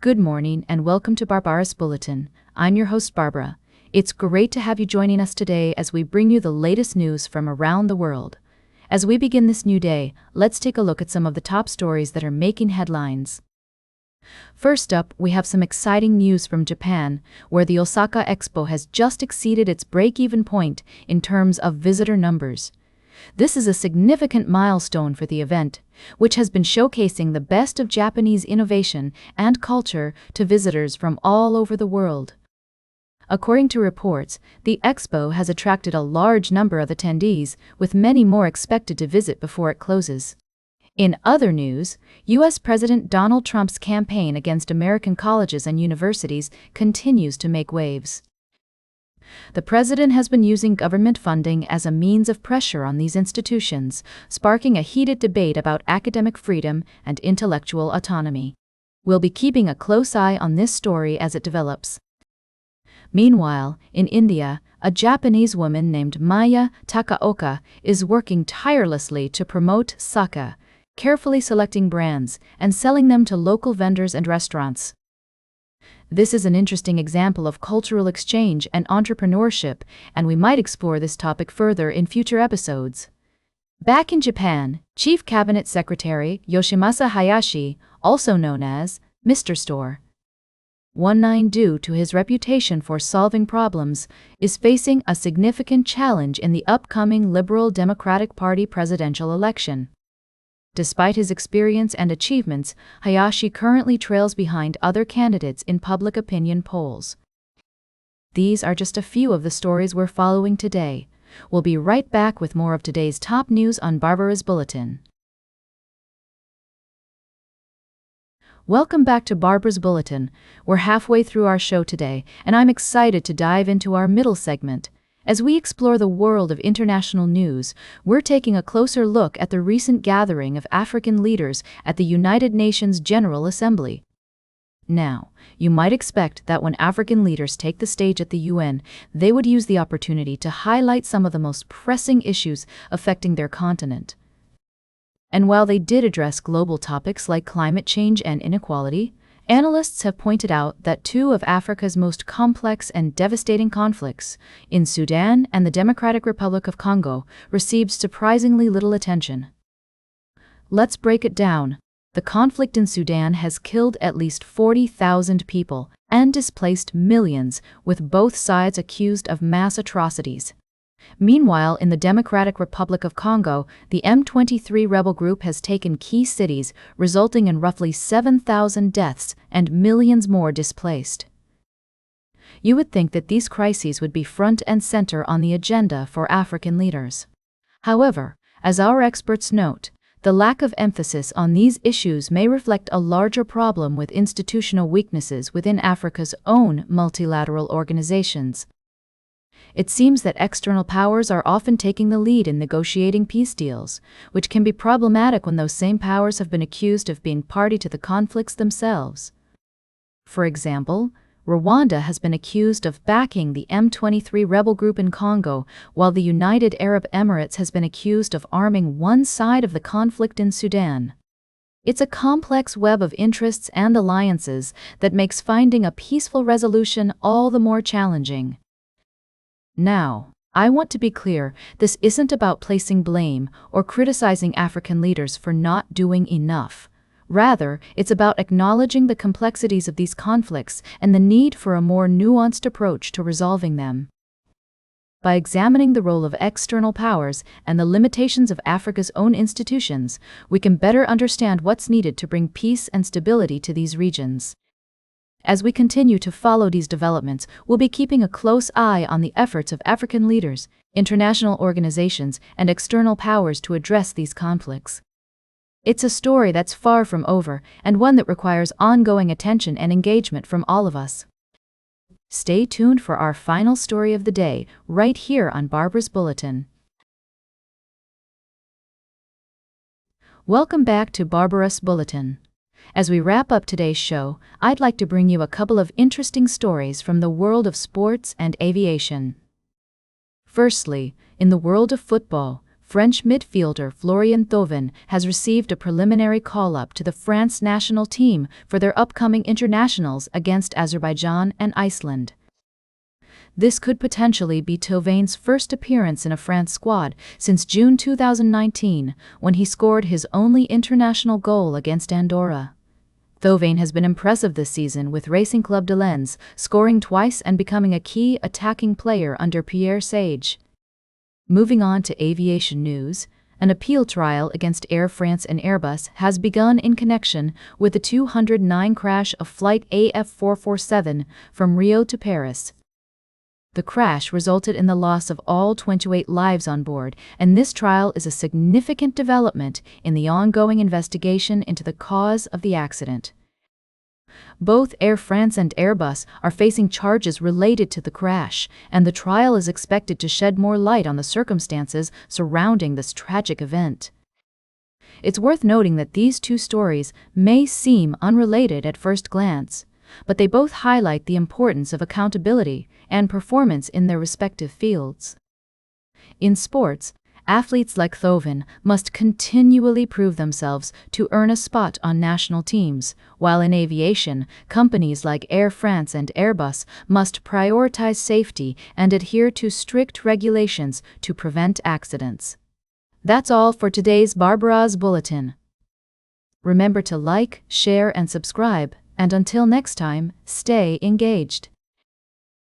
Good morning and welcome to Barbaras Bulletin. I'm your host Barbara. It's great to have you joining us today as we bring you the latest news from around the world. As we begin this new day, let's take a look at some of the top stories that are making headlines. First up, we have some exciting news from Japan, where the Osaka Expo has just exceeded its break-even point in terms of visitor numbers. This is a significant milestone for the event, which has been showcasing the best of Japanese innovation and culture to visitors from all over the world. According to reports, the expo has attracted a large number of attendees, with many more expected to visit before it closes. In other news, U.S. President Donald Trump's campaign against American colleges and universities continues to make waves. The president has been using government funding as a means of pressure on these institutions, sparking a heated debate about academic freedom and intellectual autonomy. We'll be keeping a close eye on this story as it develops. Meanwhile, in India, a Japanese woman named Maya Takaoka is working tirelessly to promote sake, carefully selecting brands and selling them to local vendors and restaurants. This is an interesting example of cultural exchange and entrepreneurship, and we might explore this topic further in future episodes. Back in Japan, Chief Cabinet Secretary Yoshimasa Hayashi, also known as Mr. Store, due to his reputation for solving problems, is facing a significant challenge in the upcoming Liberal Democratic Party presidential election. Despite his experience and achievements, Hayashi currently trails behind other candidates in public opinion polls. These are just a few of the stories we're following today. We'll be right back with more of today's top news on Barbara's Bulletin. Welcome back to Barbara's Bulletin. We're halfway through our show today, and I'm excited to dive into our middle segment. As we explore the world of international news, we're taking a closer look at the recent gathering of African leaders at the United Nations General Assembly. Now, you might expect that when African leaders take the stage at the UN, they would use the opportunity to highlight some of the most pressing issues affecting their continent. And while they did address global topics like climate change and inequality, analysts have pointed out that two of Africa's most complex and devastating conflicts, in Sudan and the Democratic Republic of Congo, received surprisingly little attention. Let's break it down. The conflict in Sudan has killed at least 40,000 people and displaced millions, with both sides accused of mass atrocities. Meanwhile, in the Democratic Republic of Congo, the M23 rebel group has taken key cities, resulting in roughly 7,000 deaths and millions more displaced. You would think that these crises would be front and center on the agenda for African leaders. However, as our experts note, the lack of emphasis on these issues may reflect a larger problem with institutional weaknesses within Africa's own multilateral organizations. It seems that external powers are often taking the lead in negotiating peace deals, which can be problematic when those same powers have been accused of being party to the conflicts themselves. For example, Rwanda has been accused of backing the M23 rebel group in Congo, while the United Arab Emirates has been accused of arming one side of the conflict in Sudan. It's a complex web of interests and alliances that makes finding a peaceful resolution all the more challenging. Now, I want to be clear, this isn't about placing blame or criticizing African leaders for not doing enough. Rather, it's about acknowledging the complexities of these conflicts and the need for a more nuanced approach to resolving them. By examining the role of external powers and the limitations of Africa's own institutions, we can better understand what's needed to bring peace and stability to these regions. As we continue to follow these developments, we'll be keeping a close eye on the efforts of African leaders, international organizations, and external powers to address these conflicts. It's a story that's far from over, and one that requires ongoing attention and engagement from all of us. Stay tuned for our final story of the day, right here on Barbara's Bulletin. Welcome back to Barbara's Bulletin. As we wrap up today's show, I'd like to bring you a couple of interesting stories from the world of sports and aviation. Firstly, in the world of football, French midfielder Florian Thauvin has received a preliminary call-up to the France national team for their upcoming internationals against Azerbaijan and Iceland. This could potentially be Thauvin's first appearance in a France squad since June 2019, when he scored his only international goal against Andorra. Thauvin has been impressive this season with Racing Club de Lens, scoring twice and becoming a key attacking player under Pierre Sage. Moving on to aviation news, an appeal trial against Air France and Airbus has begun in connection with the 209 crash of flight AF447 from Rio to Paris. The crash resulted in the loss of all 28 lives on board, and this trial is a significant development in the ongoing investigation into the cause of the accident. Both Air France and Airbus are facing charges related to the crash, and the trial is expected to shed more light on the circumstances surrounding this tragic event. It's worth noting that these two stories may seem unrelated at first glance, but they both highlight the importance of accountability and performance in their respective fields. In sports, athletes like Thauvin must continually prove themselves to earn a spot on national teams, while in aviation, companies like Air France and Airbus must prioritize safety and adhere to strict regulations to prevent accidents. That's all for today's Barbara's Bulletin. Remember to like, share, and subscribe, and until next time, stay engaged.